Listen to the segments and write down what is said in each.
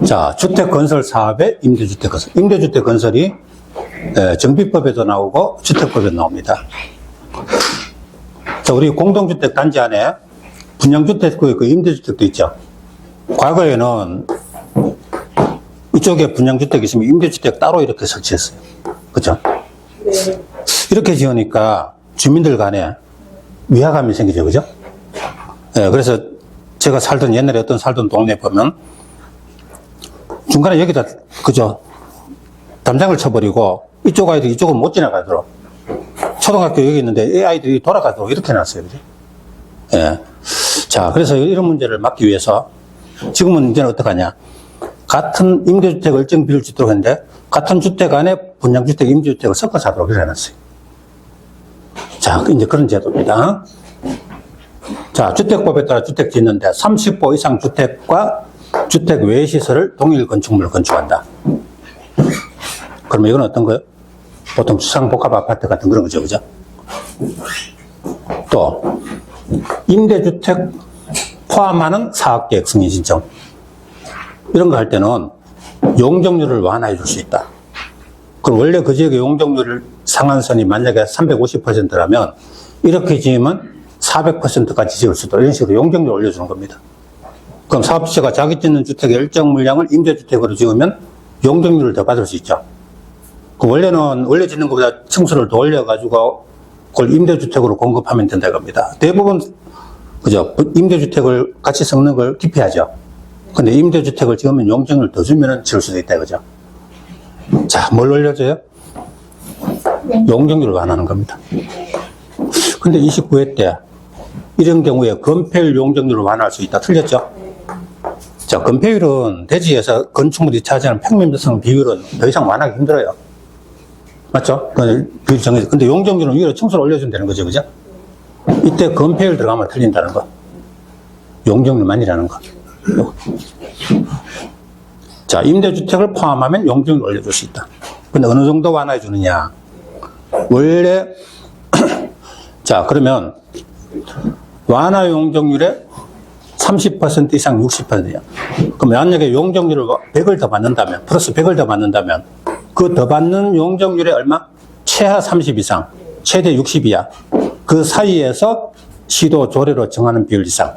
자, 주택건설 사업의 임대주택건설. 임대주택 건설이 정비법에도 나오고 주택법에도 나옵니다. 자, 우리 공동주택 단지 안에 분양주택도 있고 임대주택도 있죠. 과거에는 이쪽에 분양주택이 있으면 임대주택 따로 이렇게 설치했어요. 그죠? 네. 이렇게 지으니까 주민들 간에 위화감이 생기죠. 그죠? 네, 그래서 제가 살던 옛날에 어떤 살던 동네 보면 중간에 여기다 그죠? 담장을 쳐버리고 이쪽 아이들이 이쪽은 못 지나가도록 초등학교 여기 있는데 이 아이들이 돌아가도록 이렇게 놨어요. 그죠? 예. 자, 그래서 이런 문제를 막기 위해서 지금은 이제는 어떡하냐. 같은 임대주택을 일정 비율 짓도록 했는데 같은 주택 안에 분양주택, 임대주택을 섞어서 하도록 해놨어요. 자, 이제 그런 제도입니다. 자, 주택법에 따라 주택 짓는데 30호 이상 주택과 주택 외 시설을 동일 건축물로 건축한다. 그러면 이건 어떤 거예요? 보통 주상복합 아파트 같은 그런 거죠. 그죠? 또, 임대주택 포함하는 사업계획 승인 신청. 이런 거 할 때는 용적률을 완화해 줄 수 있다. 그럼 원래 그 지역의 용적률 상한선이 만약에 350%라면 이렇게 지으면 400%까지 지을 수도 이런 식으로 용적률을 올려주는 겁니다. 그럼 사업주체가 자기 짓는 주택의 일정 물량을 임대주택으로 지으면 용적률을 더 받을 수 있죠. 그 원래는 원래 짓는 것보다 층수를 더 올려가지고 그걸 임대주택으로 공급하면 된다고 합니다. 대부분 그죠? 임대주택을 같이 섞는 걸 기피하죠. 근데 임대주택을 지으면 용적률을 더 주면 지을 수도 있다 이거죠. 자, 뭘 올려줘요? 용적률을 완화하는 겁니다. 근데 29회 때 이런 경우에 건폐율 용적률을 완화할 수 있다. 틀렸죠? 자, 건폐율은 대지에서 건축물이 차지하는 평면적 비율은 더 이상 완화하기 힘들어요. 맞죠? 비율 정해져. 근데 용적률은 위로 층수를 올려주면 되는 거죠. 그죠? 이때 건폐율 들어가면 틀린다는 거. 용적률만이라는 거. 자, 임대주택을 포함하면 용적률을 올려줄 수 있다. 근데 어느 정도 완화해 주느냐? 원래, 자, 그러면 완화 용적률의 30% 이상 60%야. 그럼 만약에 용적률을 100을 더 받는다면, 플러스 100을 더 받는다면, 그 더 받는 용적률의 얼마? 최하 30 이상, 최대 60이야. 그 사이에서 시도 조례로 정하는 비율 이상.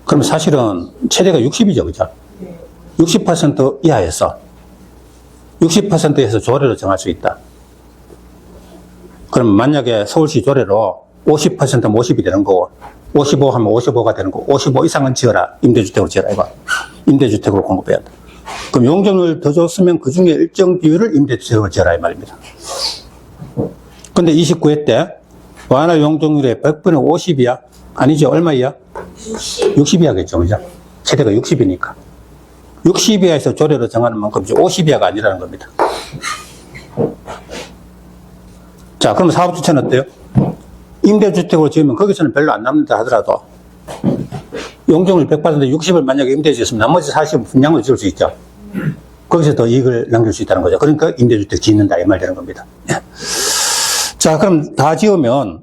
그럼 사실은 최대가 60이죠, 그죠? 60% 이하에서 60%에서 조례로 정할 수 있다. 그럼 만약에 서울시 조례로 50%면 50이 되는 거고 55 하면 55가 되는 거고 55 이상은 지어라. 임대주택으로 지어라 이거. 임대주택으로 공급해야 돼. 그럼 용적률 더 줬으면 그 중에 일정 비율을 임대주택으로 지어라 이 말입니다. 근데 29회 때 완화 용적률의 100분의 50이야? 아니죠. 얼마야? 60이야겠죠. 그죠? 최대가 60이니까. 60이하에서 조례로 정하는 만큼 50이하가 아니라는 겁니다. 자, 그럼 사업주체는 어때요? 임대주택으로 지으면 거기서는 별로 안 남는다 하더라도 용적률 100 받는데 60을 만약에 임대 지었으면 나머지 40은 분양으로 지을 수 있죠. 거기서 더 이익을 남길 수 있다는 거죠. 그러니까 임대주택 짓는다 이 말 되는 겁니다. 자, 그럼 다 지으면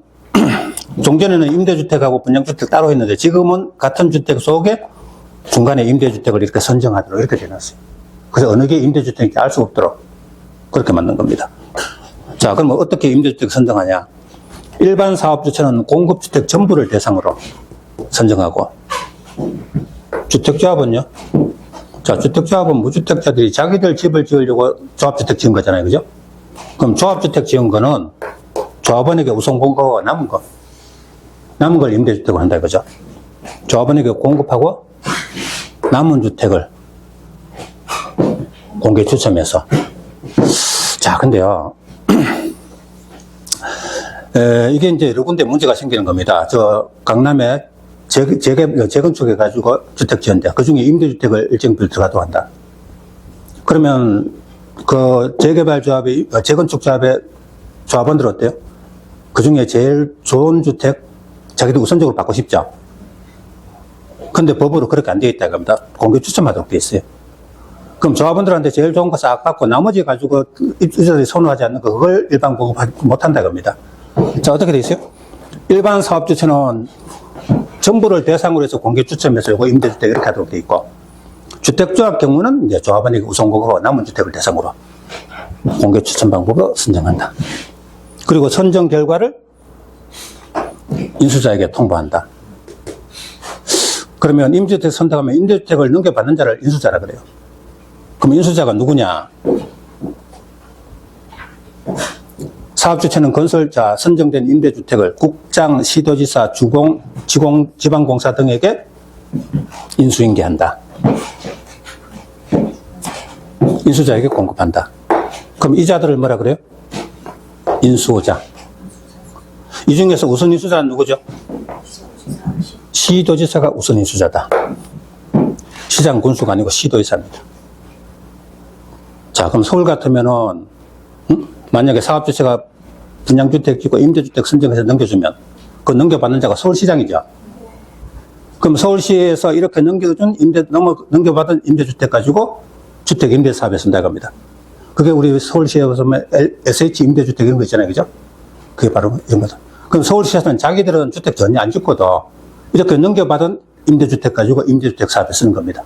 종전에는 임대주택하고 분양주택 따로 했는데 지금은 같은 주택 속에 중간에 임대주택을 이렇게 선정하도록 이렇게 되어놨어요. 그래서 어느 게 임대주택인지 알 수 없도록 그렇게 만든 겁니다. 자, 그러면 어떻게 임대주택 선정하냐? 일반 사업주체는 공급주택 전부를 대상으로 선정하고 주택조합은요? 자, 주택조합은 무주택자들이 자기들 집을 지으려고 조합주택 지은 거잖아요. 그죠? 그럼 조합주택 지은 거는 조합원에게 우선 공급하고 남은 걸 임대주택으로 한다 이거죠. 조합원에게 공급하고 남은 주택을 공개 추첨해서. 자, 근데요. 이게 이제 여러 군데 문제가 생기는 겁니다. 저 강남에 재건축해가지고 주택 지은데 그 중에 임대주택을 일정 비율 들어가도록 한다. 그러면 그 재개발조합의 재건축조합의 조합원들 어때요? 그 중에 제일 좋은 주택 자기들 우선적으로 받고 싶죠. 근데 법으로 그렇게 안 되어 있다고 합니다. 공개 추첨하도록 되어 있어요. 그럼 조합원들한테 제일 좋은 거 싹 받고 나머지 가지고 입주자들이 선호하지 않는 거 그걸 일반 공급 못 한다고 합니다. 자, 어떻게 되어 있어요? 일반 사업주체는 전부를 대상으로 해서 공개 추첨해서 요거 임대주택 이렇게 하도록 돼 있고, 주택조합 경우는 이제 조합원에게 우선 공급하고 남은 주택을 대상으로 공개 추천 방법으로 선정한다. 그리고 선정 결과를 인수자에게 통보한다. 그러면 임대주택 선택하면 임대주택을 넘겨받는 자를 인수자라 그래요. 그럼 인수자가 누구냐? 사업주체는 건설자, 선정된 임대주택을 국장, 시도지사, 주공, 지방공사 등에게 인수인계한다. 인수자에게 공급한다. 그럼 이자들을 뭐라 그래요? 인수호자. 이 중에서 우선 인수자는 누구죠? 시도지사가 우선 인수자다. 시장 군수가 아니고 시도지사입니다. 자, 그럼 서울 같으면은 만약에 사업주체가 분양주택 짓고 임대주택 선정해서 넘겨주면 그 넘겨받는 자가 서울시장이죠. 그럼 서울시에서 이렇게 넘겨받은 임대주택 가지고 주택 임대사업에 쓴다고 합니다. 그게 우리 서울시에서 SH 임대주택 이런 거 있잖아요. 그죠? 그게 바로 이런 거다. 그럼 서울시에서는 자기들은 주택 전혀 안 짓거든. 이렇게 넘겨받은 임대주택 가지고 임대주택 사업에 쓰는 겁니다.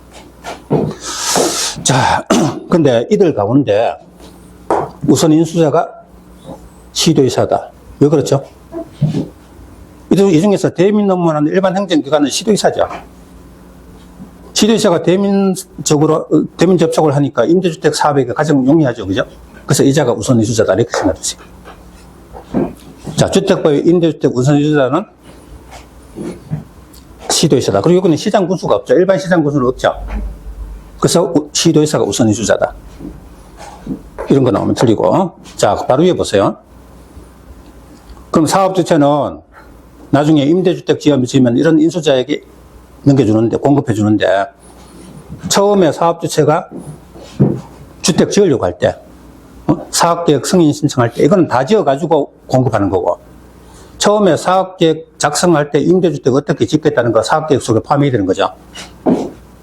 자, 근데 이들 가운데 우선 인수자가 시도지사다. 왜 그렇죠? 이 중에서 대민 업무하는 일반 행정기관은 시도지사죠. 시도지사가 대민 접촉을 하니까 임대주택 사업에 가장 용이하죠. 그죠? 그래서 이자가 우선 인수자다. 이렇게 생각해 주세요. 자, 주택법의 임대주택 우선 인수자는 시도지사다. 그리고 여기는 시장 군수가 없죠. 일반 시장 군수는 없죠. 그래서 시도지사가 우선 인수자다. 이런 거 나오면 틀리고. 자, 바로 위에 보세요. 그럼 사업주체는 나중에 임대주택 지으면 이런 인수자에게 넘겨주는데, 공급해주는데, 처음에 사업주체가 주택 지으려고 할 때, 사업계획 승인 신청할 때, 이거는 다 지어가지고 공급하는 거고, 처음에 사업계획 작성할 때 임대주택 어떻게 짓겠다는 거 사업계획 속에 포함이 되는 거죠.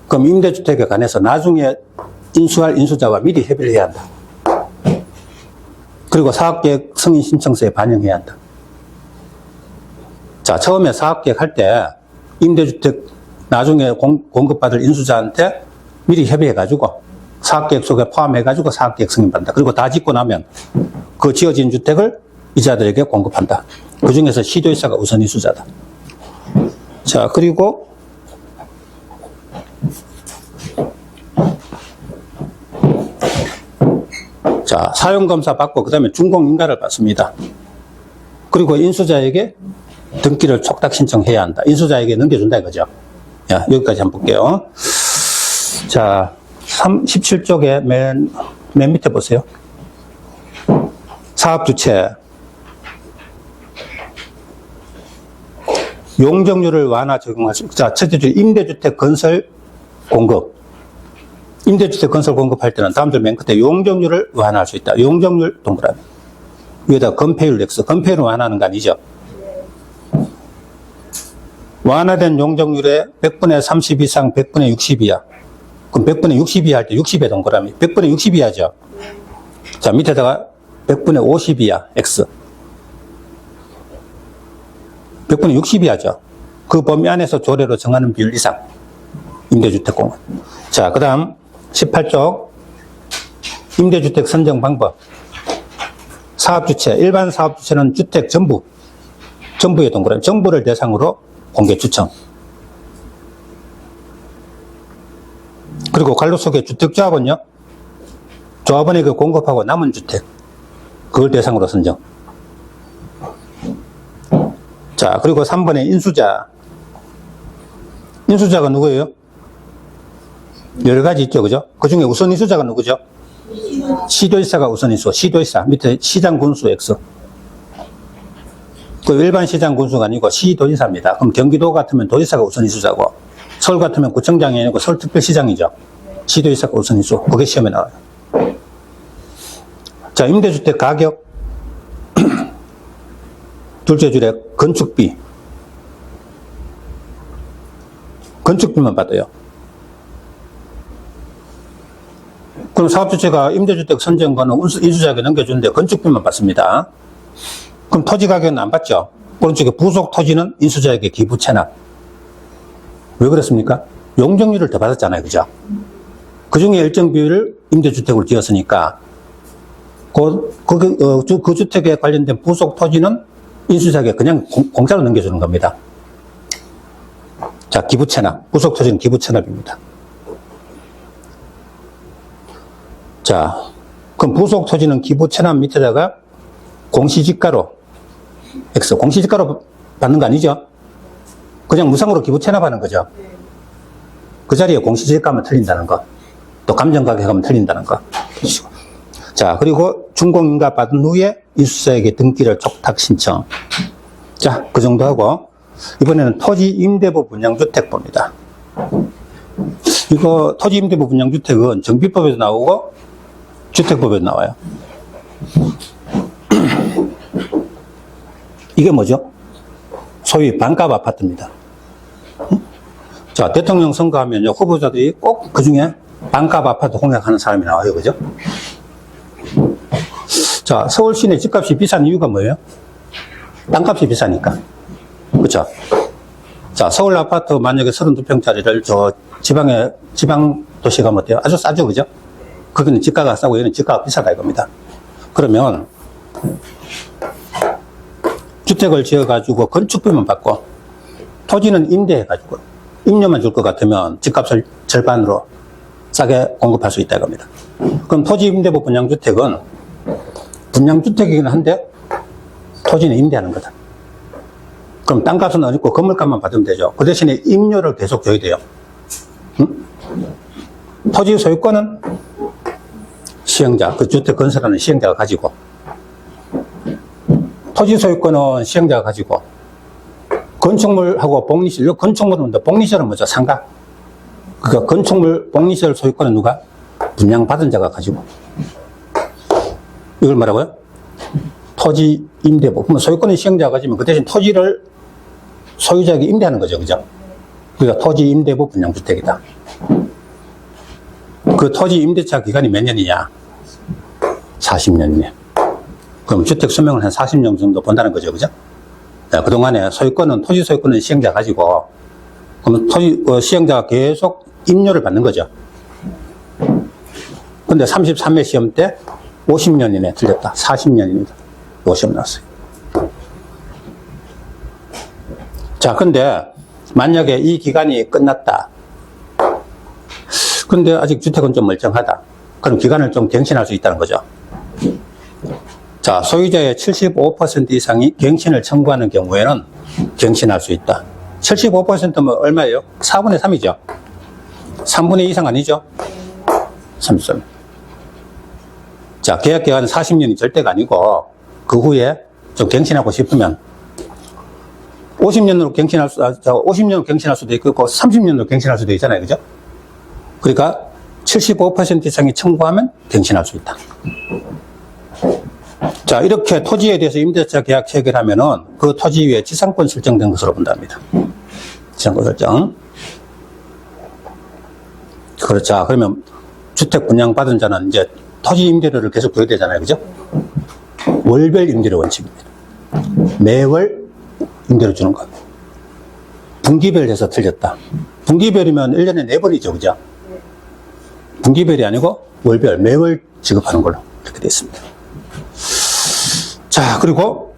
그럼 임대주택에 관해서 나중에 인수할 인수자와 미리 협의를 해야 한다. 그리고 사업계획 승인 신청서에 반영해야 한다. 자, 처음에 사업계획 할 때 임대주택 나중에 공급받을 인수자한테 미리 협의해가지고 사업계획 속에 포함해가지고 사업계획 승인받는다. 그리고 다 짓고 나면 그 지어진 주택을 이자들에게 공급한다. 그 중에서 시도지사가 우선 인수자다. 자, 그리고 자, 사용검사 받고 그 다음에 준공인가를 받습니다. 그리고 인수자에게 등기를 촉탁 신청해야 한다. 인수자에게 넘겨준다 이거죠. 야, 여기까지 한번 볼게요. 자, 17쪽에 맨 밑에 보세요. 사업주체. 용적률을 완화 적용할 수. 자, 첫째 주 임대주택 건설 공급. 임대주택 건설 공급할 때는 다음들 맨 끝에 용적률을 완화할 수 있다. 용적률 동그라미. 위에다 건폐율 X. 건폐율을 완화하는 거 아니죠? 완화된 용적률의 100분의 30 이상 100분의 60 이하. 그럼 100분의 60 이하 할 때 60의 동그라미. 100분의 60 이하죠. 자, 밑에다가 100분의 50 이하 X. 100분의 60 이하죠. 그 범위 안에서 조례로 정하는 비율 이상. 임대주택 공급. 자, 그 다음 18쪽 임대주택 선정 방법. 사업주체, 일반 사업주체는 주택 전부의 동그라미, 전부를 대상으로 공개 추천. 그리고 관로 속의 주택조합은요, 조합원에게 공급하고 남은 주택, 그걸 대상으로 선정. 자, 그리고 3번에 인수자. 인수자가 누구예요? 여러 가지 있죠, 그죠? 그 중에 우선 인수자가 누구죠? 시도지사가 우선 인수. 시도지사. 밑에 시장 군수 X. 그 일반 시장 군수가 아니고 시도지사입니다. 그럼 경기도 같으면 도지사가 우선 인수자고, 서울 같으면 구청장이 아니고 서울특별시장이죠. 시도지사가 우선 인수. 그게 시험에 나와요. 자, 임대주택 가격. 둘째 줄에 건축비. 건축비만 받아요. 그럼 사업주체가 임대주택 선정권은 인수자에게 넘겨주는데 건축비만 받습니다. 그럼 토지 가격은 안 받죠. 오른쪽에 부속 토지는 인수자에게 기부 체납. 왜 그렇습니까? 용적률을 더 받았잖아요. 그죠? 그 중에 일정 비율을 임대주택으로 지었으니까 그 주택에 관련된 부속 토지는 인수자에게 그냥 공짜로 넘겨주는 겁니다. 자, 기부채납. 부속 토지는 기부채납입니다. 자, 그럼 부속 토지는 기부채납 밑에다가 공시지가로 X, 공시지가로 받는 거 아니죠? 그냥 무상으로 기부채납하는 거죠. 그 자리에 공시지가하면 틀린다는 거. 또 감정가격하면 틀린다는 거. 자, 그리고 준공인가 받은 후에 인수자에게 등기를 촉탁 신청. 자, 그 정도 하고, 이번에는 토지 임대부 분양주택 봅니다. 이거 토지 임대부 분양주택은 정비법에도 나오고 주택법에도 나와요. 이게 뭐죠? 소위 반값 아파트입니다. 자, 대통령 선거하면 후보자들이 꼭 그 중에 반값 아파트 공약하는 사람이 나와요. 그죠? 자, 서울 시내 집값이 비싼 이유가 뭐예요? 땅값이 비싸니까. 그렇죠? 자, 서울 아파트 만약에 32평짜리를 지방 도시 가면 어때요? 아주 싸죠, 그죠? 거기는 집가가 싸고 얘는 집가가 비싸다 이겁니다. 그러면 주택을 지어가지고 건축비만 받고 토지는 임대해가지고 임료만 줄 것 같으면 집값을 절반으로 싸게 공급할 수 있다 이겁니다. 그럼 토지 임대부 분양주택은 분양주택이긴 한데 토지는 임대하는 거다. 그럼 땅값은 안 있고 건물값만 받으면 되죠. 그 대신에 임료를 계속 줘야 돼요. 응? 토지 소유권은 시행자, 그 주택 건설하는 시행자가 가지고, 토지 소유권은 시행자가 가지고, 건축물하고 복리시설, 건축물은 복리시설은 뭐죠? 상가. 그러니까 건축물 복리시설 소유권은 누가? 분양받은 자가 가지고. 이걸 뭐라고요? 토지 임대부. 그러면 소유권은 시행자가 가지면 그 대신 토지를 소유자에게 임대하는 거죠. 그죠? 그러니까 토지 임대부 분양주택이다. 그 토지 임대차 기간이 몇 년이냐? 40년이네. 그럼 주택 수명을 한 40년 정도 본다는 거죠. 그죠? 그동안에 소유권은, 토지 소유권은 시행자가 가지고, 그러면 시행자가 계속 임료를 받는 거죠. 근데 33회 시험 때 50년이네. 틀렸다. 40년입니다. 50 나왔어요. 자, 근데 만약에 이 기간이 끝났다. 근데 아직 주택은 좀 멀쩡하다. 그럼 기간을 좀 갱신할 수 있다는 거죠. 자, 소유자의 75% 이상이 갱신을 청구하는 경우에는 갱신할 수 있다. 75%면 얼마예요? 4분의 3이죠. 3분의 2 이상 아니죠? 33. 자, 계약 기간은 40년이 절대가 아니고 그 후에 좀 갱신하고 싶으면 50년으로 갱신할 50년으로 갱신할 수도 있고 30년으로 갱신할 수도 있잖아요. 그죠? 그러니까 75% 이상이 청구하면 갱신할 수 있다. 자, 이렇게 토지에 대해서 임대차 계약 체결하면은 그 토지 위에 지상권 설정된 것으로 본답니다. 지상권 설정. 그렇죠. 그러면 주택 분양받은 자는 이제 토지 임대료를 계속 줘야 되잖아요. 그죠? 월별 임대료 원칙입니다. 매월 임대료 주는 것. 분기별 해서 틀렸다. 분기별이면 1년에 4번이죠. 그죠? 분기별이 아니고 월별, 매월 지급하는 걸로 이렇게 되어 있습니다. 자, 그리고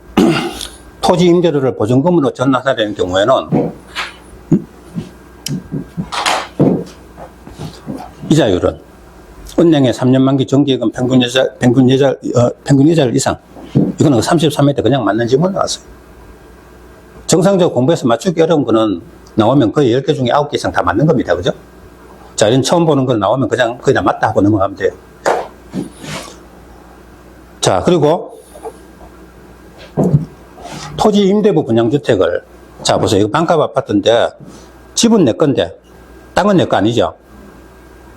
토지 임대료를 보증금으로 전환하려는 경우에는 이자율은 은행의 3년 만기 정기예금 평균 이자율 이상. 이거는 33회 때 그냥 맞는 질문 나왔어요. 정상적으로 공부해서 맞추기 어려운 거는 나오면 거의 10개 중에 9개 이상 다 맞는 겁니다. 그죠? 자, 이런 처음 보는 거 나오면 그냥 거의 다 맞다 하고 넘어가면 돼요. 자, 그리고 토지 임대부 분양주택을, 자, 보세요. 이거 반값 아파트인데 집은 내 건데 땅은 내 거 아니죠?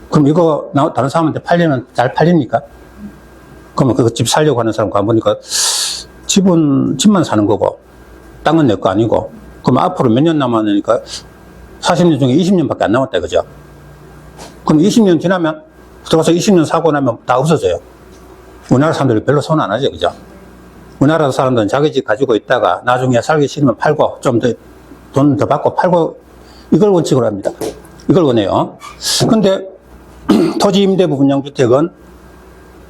그럼 이거 다른 사람한테 팔리면 잘 팔립니까? 그러면 그 집 살려고 하는 사람 가보니까 집만 사는 거고 땅은 내 거 아니고, 그럼 앞으로 몇 년 남았으니까 40년 중에 20년밖에 안 남았다. 그죠? 그럼 20년 지나면 들어가서 20년 사고 나면 다 없어져요. 우리나라 사람들이 별로 손 안 하죠. 그죠? 우리나라 사람들은 자기 집 가지고 있다가 나중에 살기 싫으면 팔고 좀 더 돈 더 받고 팔고 이걸 원칙으로 합니다. 이걸 원해요. 근데 토지임대부 분양주택은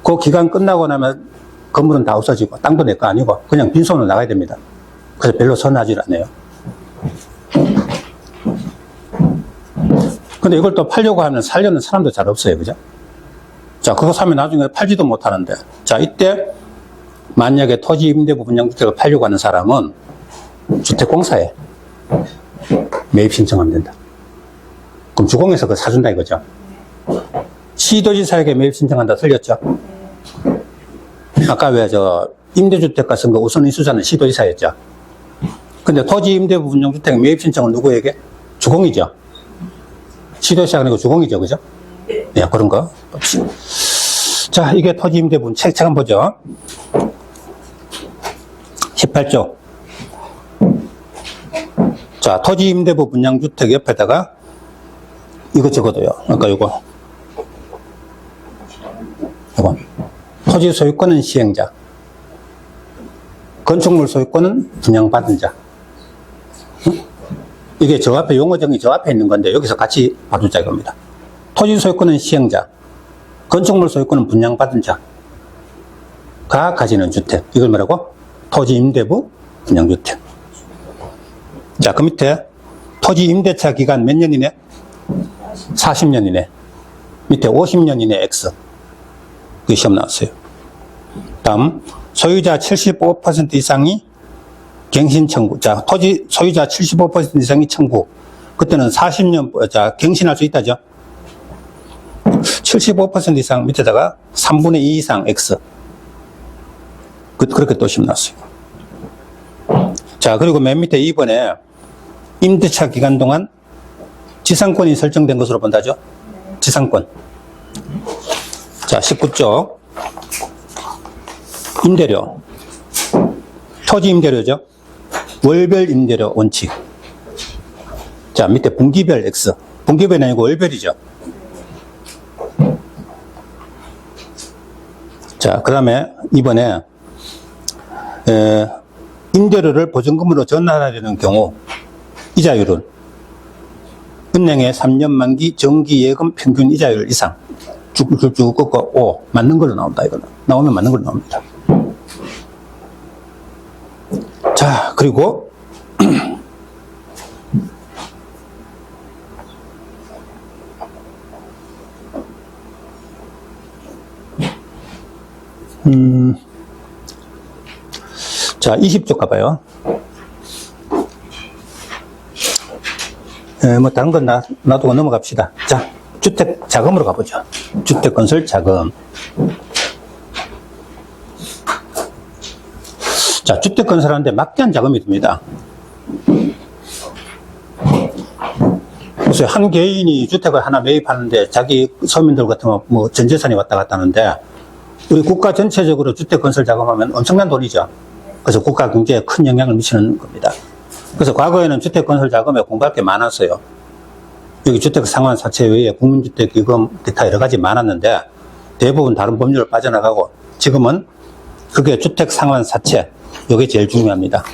그 기간 끝나고 나면 건물은 다 없어지고 땅도 내 거 아니고 그냥 빈손으로 나가야 됩니다. 그래서 별로 선호하지 않아요. 근데 이걸 또 팔려고 하면 살려는 사람도 잘 없어요. 그죠? 자, 그거 사면 나중에 팔지도 못하는데. 자, 이때 만약에 토지임대부 분양주택을 팔려고 하는 사람은 주택공사에 매입 신청하면 된다. 그럼 주공에서 그거 사준다 이거죠. 시도지사에게 매입 신청한다 틀렸죠? 아까 왜 임대주택과 선거 우선 인수자는 시도지사였죠. 근데 토지임대부 분양주택 매입 신청은 누구에게? 주공이죠. 시도지사가 아니고 주공이죠. 그죠? 네, 그런 거. 자, 이게 토지임대부 책 한번 보죠. 18조. 자, 토지임대부 분양주택 옆에다가 이거 적어둬요. 아까 요거. 토지 소유권은 시행자. 건축물 소유권은 분양받은 자. 이게 저 앞에 용어정이 저 앞에 있는 건데 여기서 같이 봐두자 이겁니다. 토지 소유권은 시행자. 건축물 소유권은 분양받은 자가 가지는 주택. 이걸 뭐라고? 토지 임대부 분양주택. 자, 그 밑에 토지 임대차 기간 몇 년 이내? 40년 이내. 밑에 50년 이내 X. 그 시험 나왔어요. 다음, 소유자 75% 이상이 갱신 청구. 자, 토지 소유자 75% 이상이 청구. 그때는 40년, 자, 갱신할 수 있다죠. 75% 이상 밑에다가 3분의 2 이상 X. 그렇게 또 시험 나왔어요. 자, 그리고 맨 밑에 2번에 임대차 기간 동안 지상권이 설정된 것으로 본다죠. 지상권. 자, 19조. 임대료. 토지 임대료죠. 월별 임대료 원칙. 자, 밑에 분기별 X. 분기별이 아니고 월별이죠. 자, 그 다음에 이번에 임대료를 보증금으로 전환하려는 경우 이자율은 은행의 3년 만기 정기 예금 평균 이자율 이상 쭉쭉쭉 꺾고 5 맞는 걸로 나온다. 이거는 나오면 맞는 걸로 나옵니다. 자, 그리고 자, 20조 가봐요. 뭐 다른 건 놔두고 넘어갑시다. 자, 주택 자금으로 가보죠. 주택 건설 자금. 자, 주택 건설하는데 막대한 자금이 듭니다. 그래서 한 개인이 주택을 하나 매입하는데 자기 서민들 같으면 뭐 전 재산이 왔다 갔다 하는데 우리 국가 전체적으로 주택 건설 자금하면 엄청난 돈이죠. 그래서 국가 경제에 큰 영향을 미치는 겁니다. 그래서 과거에는 주택 건설 자금에 공부할 게 많았어요. 여기 주택 상환 사채 외에 국민주택 기금 기타 여러 가지 많았는데 대부분 다른 법률을 빠져나가고 지금은 그게 주택 상환 사채 이게 제일 중요합니다.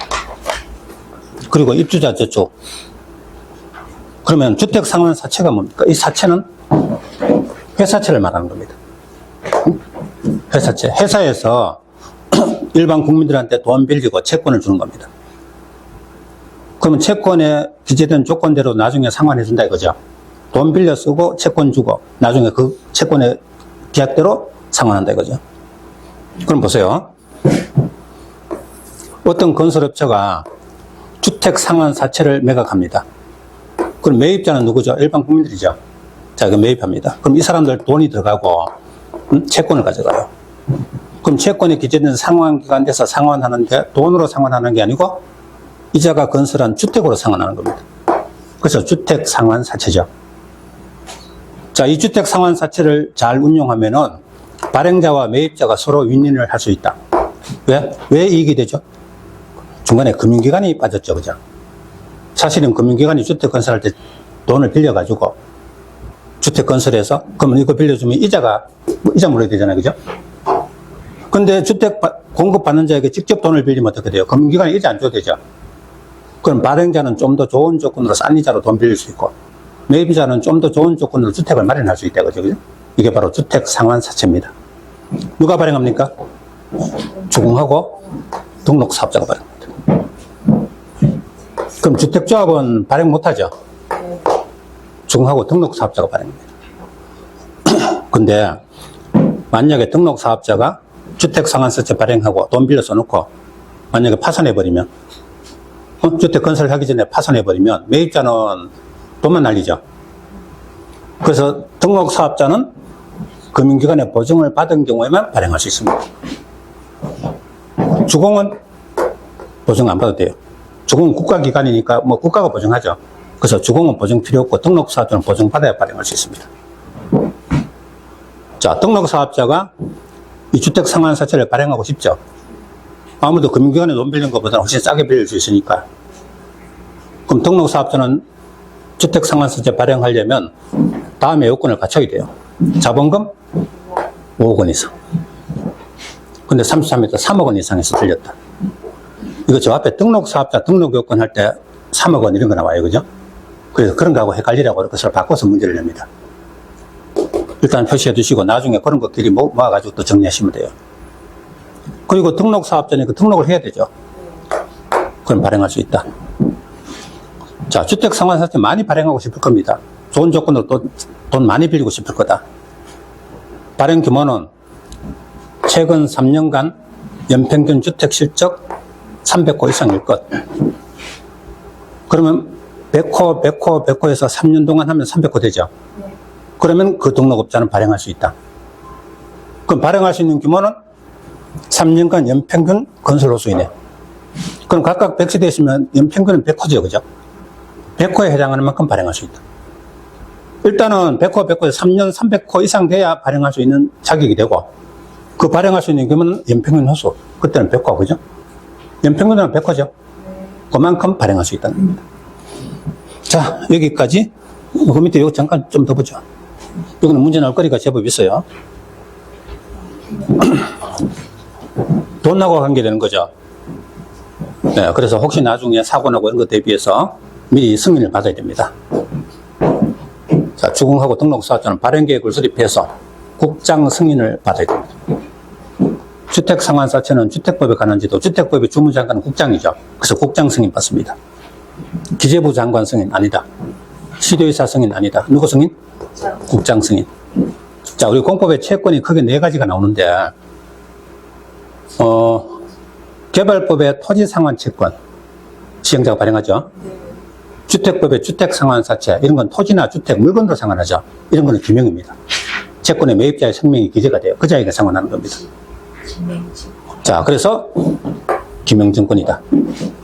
그리고 입주자 저축. 그러면 주택 상환 사채가 뭡니까? 이 사채는 회사채를 말하는 겁니다. 회사채. 회사에서 일반 국민들한테 돈 빌리고 채권을 주는 겁니다. 그러면 채권에 기재된 조건대로 나중에 상환해준다 이거죠. 돈 빌려 쓰고 채권 주고 나중에 그 채권의 계약대로 상환한다 이거죠. 그럼 보세요. 어떤 건설업체가 주택 상환 사채를 매각합니다. 그럼 매입자는 누구죠? 일반 국민들이죠. 자, 그 매입합니다. 그럼 이 사람들 돈이 들어가고 채권을 가져가요. 그럼 채권이 기재된 상환기간 돼서 상환하는데 돈으로 상환하는 게 아니고 이자가 건설한 주택으로 상환하는 겁니다. 그래서 주택 상환 사채죠. 자, 이 주택 상환 사채를 잘 운용하면은 발행자와 매입자가 서로 윈윈을 할 수 있다. 왜 이익이 되죠? 중간에 금융기관이 빠졌죠. 그죠? 사실은 금융기관이 주택 건설할 때 돈을 빌려가지고 주택 건설해서 그러면 이거 빌려주면 이자 물어야 되잖아요. 그죠? 근데 주택 공급받는 자에게 직접 돈을 빌리면 어떻게 돼요? 금융기관이 이자 안 줘도 되죠. 그럼 발행자는 좀 더 좋은 조건으로 싼 이자로 돈 빌릴 수 있고, 매입자는 좀 더 좋은 조건으로 주택을 마련할 수 있다. 그죠? 이게 바로 주택 상환사채입니다. 누가 발행합니까? 주공하고 등록사업자가 발행합니다. 그럼 주택조합은 발행 못하죠? 주공하고 등록사업자가 발행합니다. 근데 만약에 등록사업자가 주택상환사채 발행하고 돈 빌려서 놓고 만약에 파산해버리면, 주택 건설하기 전에 파산해버리면 매입자는 돈만 날리죠. 그래서 등록사업자는 금융기관의 보증을 받은 경우에만 발행할 수 있습니다. 주공은 보증 안 받아도 돼요. 주공은 국가기관이니까 뭐 국가가 보증하죠. 그래서 주공은 보증 필요 없고 등록사업자는 보증받아야 발행할 수 있습니다. 자, 등록사업자가 이 주택상환사채를 발행하고 싶죠. 아무도 금융기관에 돈 빌린 것보다 훨씬 싸게 빌릴 수 있으니까. 그럼 등록사업자는 주택상환사채 발행하려면 다음에 요건을 갖춰야 돼요. 자본금 5억 원 이상. 근데 33m 3억 원 이상에서 들렸다. 이거 저 앞에 등록사업자 등록요건 할 때 3억 원 이런 거 나와요. 그죠? 그래서 그런 거하고 헷갈리라고 그것을 바꿔서 문제를 냅니다. 일단 표시해 두시고 나중에 그런 것끼리 모아가지고 또 정리하시면 돼요. 그리고 등록사업자니까 등록을 해야 되죠. 그럼 발행할 수 있다. 자, 주택상환사채 많이 발행하고 싶을 겁니다. 좋은 조건으로 돈 많이 빌리고 싶을 거다. 발행 규모는 최근 3년간 연평균 주택 실적 300호 이상일 것. 그러면 100호에서 3년 동안 하면 300호 되죠. 그러면 그 등록업자는 발행할 수 있다. 그럼 발행할 수 있는 규모는 3년간 연평균 건설호수이네. 그럼 각각 100세 되시면 연평균은 100호죠. 그죠? 100호에 해당하는 만큼 발행할 수 있다. 일단은 100호에서 3년 300호 이상 돼야 발행할 수 있는 자격이 되고, 그 발행할 수 있는 규모는 연평균 호수. 그때는 100호, 그죠? 연평균은 100호죠. 그만큼 발행할 수 있다는 겁니다. 자, 여기까지. 그 밑에 이거 잠깐 좀 더 보죠. 여기는 문제 나올 거리가 제법 있어요. 돈하고 관계되는 거죠. 네, 그래서 혹시 나중에 사고 나고 이런 것 대비해서 미리 승인을 받아야 됩니다. 자, 주공하고 등록사업자는 발행계획을 수립해서 국장 승인을 받아야 됩니다. 주택상환사채는 주택법에 관한 지도, 주택법의 주무장관은 국장이죠. 그래서 국장 승인 받습니다. 기재부 장관 승인 아니다. 시도의사 승인 아니다. 누구 승인? 국장 승인. 자, 우리 공법에 채권이 크게 4가지가 나오는데, 개발법의 토지상환채권, 시행자가 발행하죠. 주택법의 주택상환사채, 이런 건 토지나 주택, 물건으로 상환하죠. 이런 거는 기명입니다. 채권의 매입자의 성명이 기재가 돼요. 그 자에게 상환하는 겁니다. 자, 그래서 기명증권이다.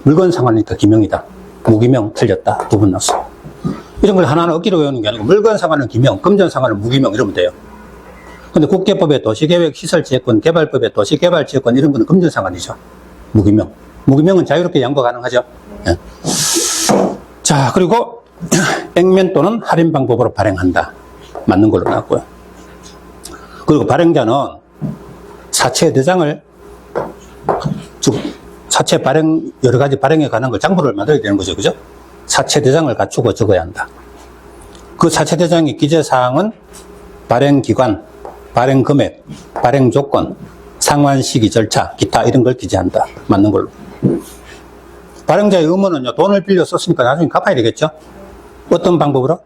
물건 상환이니까 기명이다. 무기명 틀렸다. 두 번 나왔어요. 이런 걸 하나하나 억지로 외우는 게 아니고 물건 상환은 기명, 금전 상환은 무기명 이러면 돼요. 근데 국계법의 도시계획 시설지혜권, 개발법의 도시개발지혜권 이런 거는 금전 상환이죠. 무기명. 무기명은 자유롭게 양보 가능하죠. 네. 자, 그리고 액면 또는 할인 방법으로 발행한다. 맞는 걸로 나왔고요. 그리고 발행자는 사채 대장을, 즉 사채 발행, 여러 가지 발행에 관한 걸 장부를 만들어야 되는 거죠. 그죠? 사채 대장을 갖추고 적어야 한다. 그 사채 대장의 기재사항은 발행 기관, 발행 금액, 발행 조건, 상환 시기 절차, 기타 이런 걸 기재한다. 맞는 걸로. 발행자의 의무는요, 돈을 빌려 썼으니까 나중에 갚아야 되겠죠? 어떤 방법으로?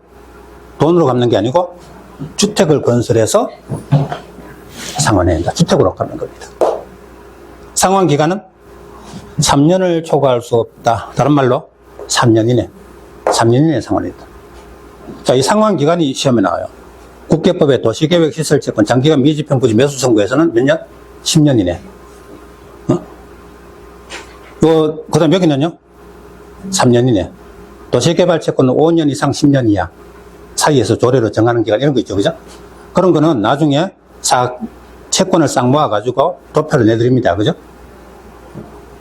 돈으로 갚는 게 아니고 주택을 건설해서 상환해야 한다. 주택으로 갚는 겁니다. 상환 기간은 3년을 초과할 수 없다. 다른 말로 3년 이내. 3년 이내에 상환했다. 자, 이 상환 기간이 시험에 나와요. 국계법의 도시계획시설채권 장기간 미지평부지 매수 선고에서는 몇 년? 10년 이내. 그 다음 여기는요? 3년 이내. 도시개발채권은 5년 이상 10년 이하 사이에서 조례로 정하는 기간 이런 거 있죠. 그죠? 그런 거는 나중에 채권을 싹 모아가지고 도표를 내드립니다. 그죠?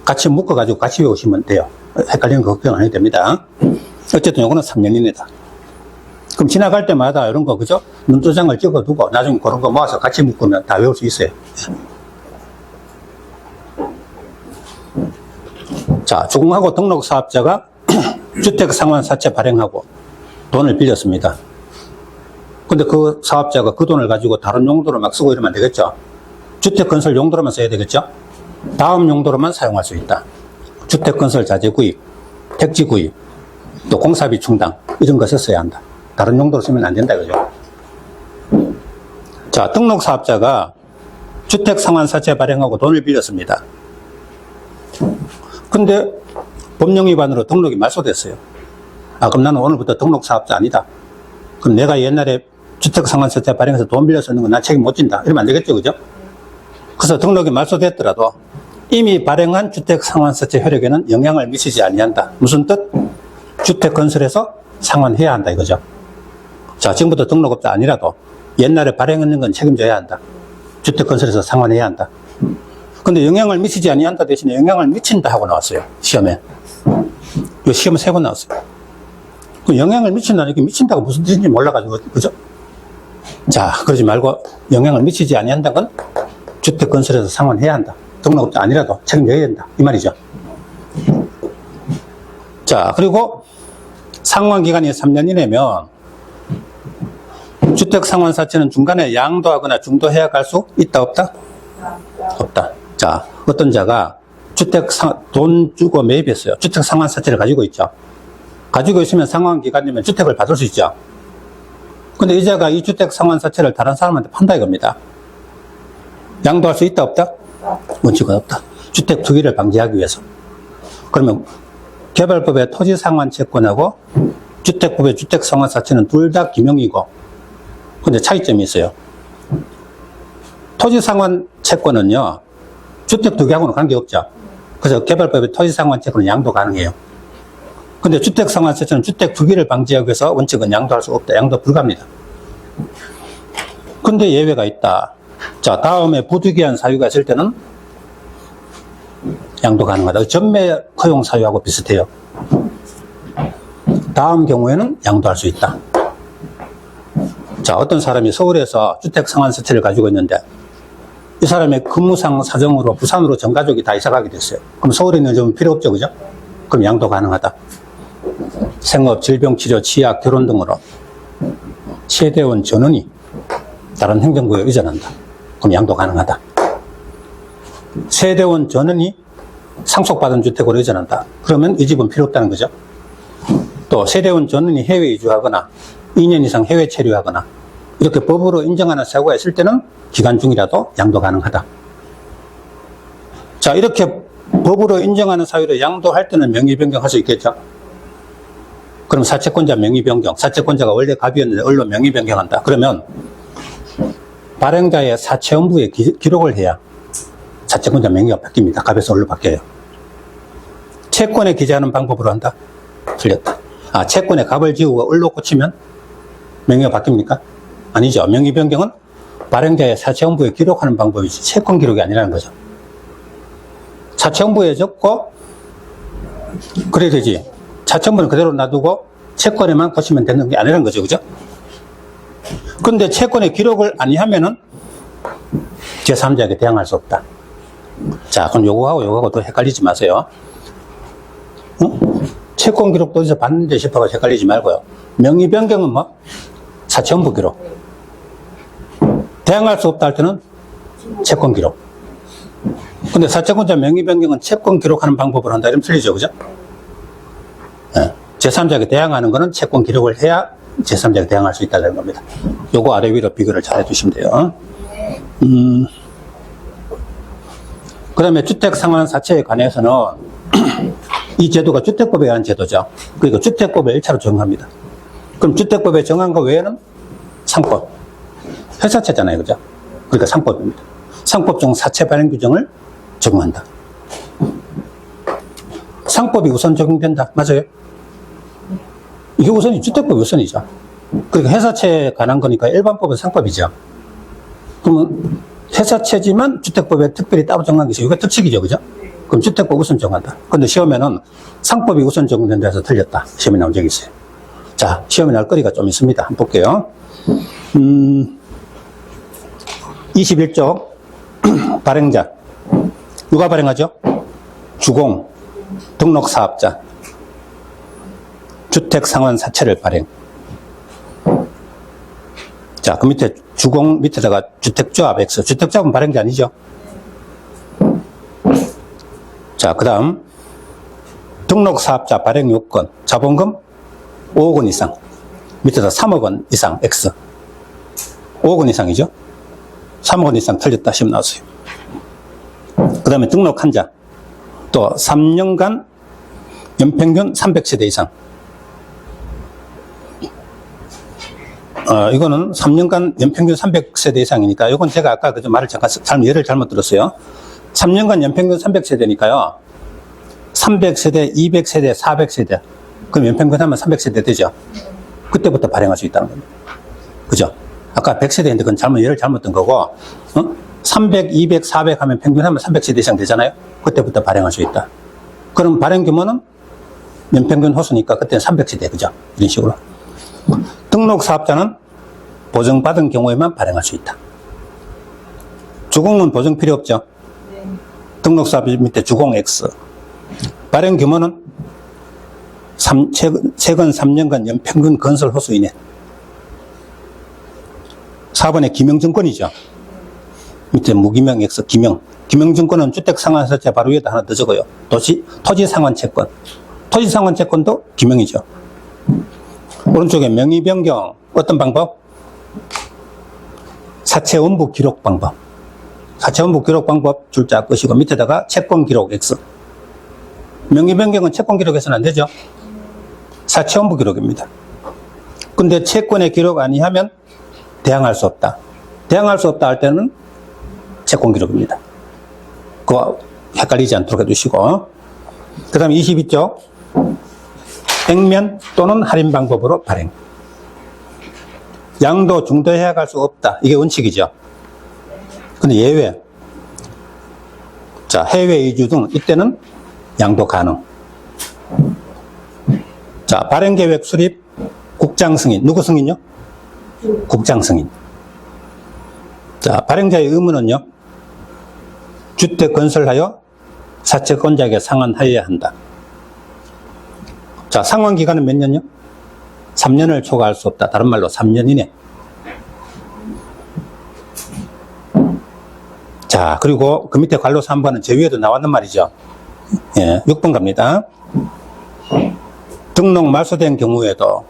같이 묶어가지고 같이 외우시면 돼요. 헷갈리는 거 걱정 안 해도 됩니다. 어쨌든 요거는 3년 이내다. 그럼 지나갈 때마다 이런 거, 그죠? 눈도장을 찍어두고 나중에 그런 거 모아서 같이 묶으면 다 외울 수 있어요. 자, 주공하고 등록사업자가 주택상환사채 발행하고 돈을 빌렸습니다. 근데 그 사업자가 그 돈을 가지고 다른 용도로 막 쓰고 이러면 안 되겠죠. 주택건설 용도로만 써야 되겠죠. 다음 용도로만 사용할 수 있다. 주택건설 자재 구입, 택지 구입, 또 공사비 충당 이런 거 썼어야 한다. 다른 용도로 쓰면 안 된다 그죠. 자, 등록사업자가 주택상환사채 발행하고 돈을 빌렸습니다. 근데 법령 위반으로 등록이 말소됐어요. 아, 그럼 나는 오늘부터 등록사업자 아니다. 그럼 내가 옛날에 주택상환사채 발행해서 돈 빌려 쓰는 건 나 책임 못 진다. 이러면 안 되겠죠, 그죠? 그래서 등록이 말소됐더라도 이미 발행한 주택상환사채 효력에는 영향을 미치지 아니한다. 무슨 뜻? 주택건설에서 상환해야 한다 이거죠. 자, 지금부터 등록업자 아니라도 옛날에 발행했는 건 책임져야 한다. 주택건설에서 상환해야 한다. 근데 영향을 미치지 아니한다 대신에 영향을 미친다 하고 나왔어요. 시험에. 이 시험에 3번 나왔어요. 그 영향을 미친다는 이게 미친다고 무슨 뜻인지 몰라가지고, 그죠? 자, 그러지 말고 영향을 미치지 아니한다는 건 주택건설에서 상환해야 한다. 등록업자 아니라도 책임져야 된다. 이 말이죠. 자, 그리고 상환기간이 3년 이내면 주택상환사채는 중간에 양도하거나 중도해야 할 수 있다, 없다? 없다. 자, 어떤 자가 돈 주고 매입했어요. 주택상환사채를 가지고 있죠. 가지고 있으면 상환기간이면 주택을 받을 수 있죠. 근데 이 자가 이 주택상환사채를 다른 사람한테 판다 이겁니다. 양도할 수 있다, 없다? 원칙은 없다. 주택 투기를 방지하기 위해서. 그러면 개발법의 토지상환채권하고 주택법의 주택상환사채는 둘 다 기명이고, 근데 차이점이 있어요. 토지상환채권은요, 주택 투기하고는 관계없죠. 그래서 개발법의 토지상환채권은 양도 가능해요. 근데 주택상환세제는 주택 투기를 방지하기 위해서 원칙은 양도할 수 없다. 양도 불가합니다. 근데 예외가 있다. 자, 다음에 부득이한 사유가 있을 때는 양도 가능하다. 전매 허용 사유하고 비슷해요. 다음 경우에는 양도할 수 있다. 자, 어떤 사람이 서울에서 주택상환세채를 가지고 있는데 이 사람의 근무상 사정으로 부산으로 전 가족이 다 이사가게 됐어요. 그럼 서울에 있는 점은 필요 없죠, 그죠? 그럼 양도 가능하다. 생업, 질병치료, 치약, 결혼 등으로 세대원 전원이 다른 행정구에 이전한다. 그럼 양도 가능하다. 세대원 전원이 상속받은 주택으로 이전한다. 그러면 이 집은 필요 없다는 거죠. 또 세대원 전원이 해외 이주하거나 2년 이상 해외 체류하거나 이렇게 법으로 인정하는 사고가 있을 때는 기간 중이라도 양도 가능하다. 자, 이렇게 법으로 인정하는 사유로 양도할 때는 명의 변경할 수 있겠죠. 그럼 사채권자 명의 변경, 사채권자가 원래 갑이었는데 언론 명의 변경한다. 그러면 발행자의 사채원부에 기록을 해야 사채권자 명의가 바뀝니다. 갑에서 언로 바뀌어요. 채권에 기재하는 방법으로 한다? 틀렸다. 아, 채권에 갑을 지우고 을로 꽂히면 명의가 바뀝니까? 아니죠. 명의 변경은 발행자의 사채원부에 기록하는 방법이지 채권 기록이 아니라는 거죠. 사채원부에 적고 그래야 되지. 사채원부는 그대로 놔두고 채권에만 꽂히면 되는 게 아니라는 거죠. 그죠? 근데 채권에 기록을 아니하면은 제3자에게 대항할 수 없다. 자, 그럼 요거하고 또 헷갈리지 마세요. 채권 기록도 어디서 봤는데 싶어서 헷갈리지 말고요. 명의 변경은 뭐? 사채원부 기록. 대항할 수 없다 할 때는 채권 기록. 근데 사채권자 명의 변경은 채권 기록하는 방법으로 한다. 이러면 틀리죠. 그죠? 네. 제3자에게 대항하는 거는 채권 기록을 해야 제3자에게 대항할 수 있다는 겁니다. 요거 아래 위로 비교를 잘 해주시면 돼요. 그 다음에 주택상환사채에 관해서는 이 제도가 주택법에 의한 제도죠. 그리고 주택법에 1차로 적용합니다. 그럼 주택법에 정한 거 외에는 상법. 회사채잖아요. 그죠? 그러니까 상법입니다. 상법 중 사채 발행 규정을 적용한다. 상법이 우선 적용된다. 맞아요? 이게 우선이 주택법 우선이죠. 그러니까 회사채에 관한 거니까 일반법은 상법이죠. 그러면 회사채지만 주택법에 특별히 따로 정한 게 있어요. 이게 특칙이죠. 그죠? 그럼 주택법 우선 정한다. 근데 시험에는 상법이 우선 적용된다 해서 틀렸다. 시험에 나온 적이 있어요. 자, 시험에 나올 거리가 좀 있습니다. 한번 볼게요. 21쪽 발행자 누가 발행하죠? 주공, 등록사업자. 주택 상환 사채를 발행. 자, 그 밑에 주공 밑에다가 주택조합 X. 주택조합은 발행자 아니죠? 자, 그 다음 등록사업자 발행 요건. 자본금 5억 원 이상. 밑에다 3억 원 이상 X. 5억 원 이상이죠? 3억 원 이상 틀렸다 시험 나왔어요. 그 다음에 등록 한자. 또 3년간 연평균 300세대 이상. 이거는 3년간 연평균 300세대 이상이니까, 이건 제가 아까 그 말을 잠깐 예를 잘못 들었어요. 3년간 연평균 300세대니까요. 300세대, 200세대, 400세대. 그럼 연평균 하면 300세대 되죠? 그때부터 발행할 수 있다는 겁니다. 그죠? 아까 100세대인데 그건 예를 잘못 든 거고, 300, 200, 400 하면 평균 하면 300세대 이상 되잖아요? 그때부터 발행할 수 있다. 그럼 발행 규모는 연평균 호수니까 그때는 300세대, 그죠? 이런 식으로. 등록 사업자는 보증받은 경우에만 발행할 수 있다. 주공은 보증 필요 없죠? 네. 등록 사업자 밑에 주공 X. 발행 규모는 최근 3년간 연평균 건설 호수 이내. 4번에 기명증권이죠. 밑에 무기명 X, 기명. 기명증권은 주택상환사채 바로 위에다 하나 더 적어요. 토지상환채권. 토지상환채권도 기명이죠. 오른쪽에 명의 변경. 어떤 방법? 사채 원부 기록 방법. 사채 원부 기록 방법 줄자 끄시고 밑에다가 채권 기록 X. 명의 변경은 채권 기록에서는 안 되죠. 사채 원부 기록입니다. 근데 채권의 기록 아니하면 대항할 수 없다. 대항할 수 없다 할 때는 채권 기록입니다. 그거 헷갈리지 않도록 해주시고. 그 다음에 22쪽. 액면 또는 할인 방법으로 발행. 양도 중도해야 갈 수 없다. 이게 원칙이죠. 근데 예외. 자, 해외 이주 등 이때는 양도 가능. 자, 발행 계획 수립 국장 승인. 누구 승인요? 국장 승인. 자, 발행자의 의무는요. 주택 건설하여 사채권자에게 상환하여야 한다. 자, 상환 기간은 몇 년요? 3년을 초과할 수 없다. 다른 말로 3년 이내. 자, 그리고 그 밑에 관로 3번은 제 위에도 나왔는 말이죠. 예, 6번 갑니다. 등록 말소된 경우에도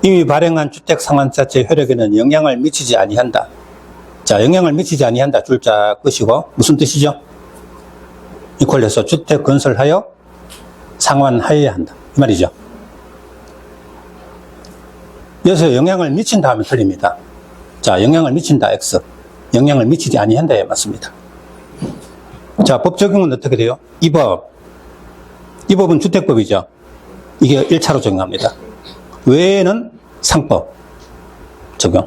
이미 발행한 주택상환사채 효력에는 영향을 미치지 아니한다. 자, 영향을 미치지 아니한다. 줄자 끄시고 무슨 뜻이죠? 이퀄해서 주택 건설하여 상환하여야 한다. 이 말이죠. 여기서 영향을 미친다 하면 틀립니다. 자, 영향을 미친다 X. 영향을 미치지 아니한다에 맞습니다. 자, 법 적용은 어떻게 돼요? 이 법은 주택법이죠. 이게 1차로 적용합니다. 외에는 상법 적용.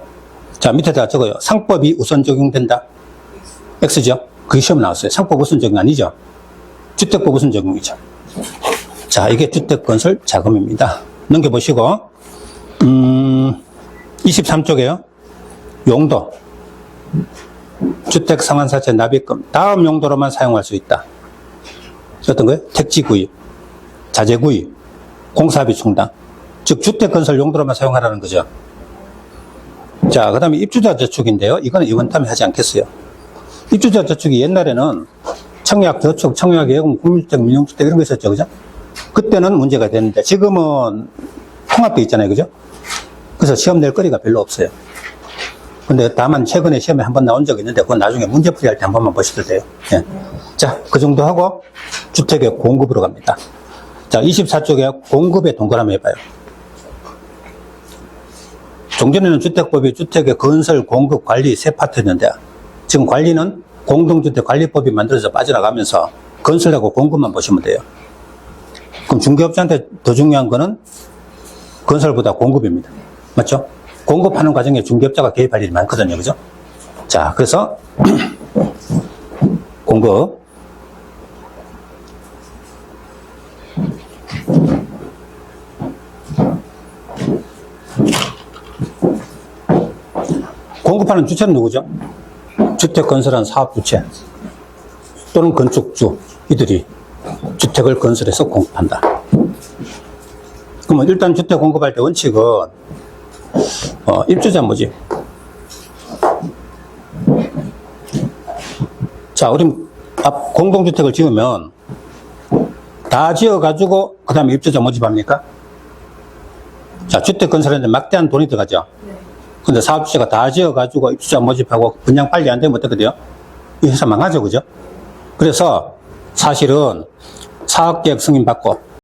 자, 밑에다 적어요. 상법이 우선 적용된다. X죠. 그게 시험 나왔어요. 상법 우선 적용 아니죠. 주택법 우선 적용이죠. 자, 이게 주택건설 자금입니다. 넘겨보시고 23쪽에요. 용도. 주택상환사채 납입금. 다음 용도로만 사용할 수 있다. 어떤 거예요? 택지구입, 자재구입, 공사비 충당. 즉 주택건설 용도로만 사용하라는 거죠. 자, 그 다음에 입주자 저축인데요. 이거는 이번 탐에 하지 않겠어요. 입주자 저축이 옛날에는 청약 저축, 청약 예금, 국민주택, 민영주택 이런 거 있었죠. 그죠? 그때는 문제가 되는데 지금은 통합돼 있잖아요. 그죠? 그래서 시험 낼 거리가 별로 없어요. 근데 다만 최근에 시험에 한번 나온 적이 있는데 그건 나중에 문제풀이 할 때 한 번만 보셔도 돼요. 예. 자, 그 정도 하고 주택의 공급으로 갑니다. 자, 24쪽에 공급의 동그라미 해봐요. 종전에는 주택법이 주택의 건설, 공급, 관리 세 파트였는데 지금 관리는 공동주택관리법이 만들어져 빠져나가면서 건설하고 공급만 보시면 돼요. 그럼 중개업자한테 더 중요한 거는 건설보다 공급입니다. 맞죠? 공급하는 과정에 중개업자가 개입할 일이 많거든요. 그죠? 자, 그래서 공급. 공급하는 주체는 누구죠? 주택 건설한 사업주체 또는 건축주, 이들이 주택을 건설해서 공급한다. 그러면 일단 주택 공급할 때 원칙은, 입주자 모집. 자, 우리 공동주택을 지으면 다 지어가지고 그 다음에 입주자 모집합니까? 자, 주택 건설하는데 막대한 돈이 들어가죠. 근데 사업주체가 다 지어가지고 입주자 모집하고 분양 빨리 안 되면 어떻게 돼요? 이 회사 망하죠, 그죠? 그래서 사실은 사업계획 승인받고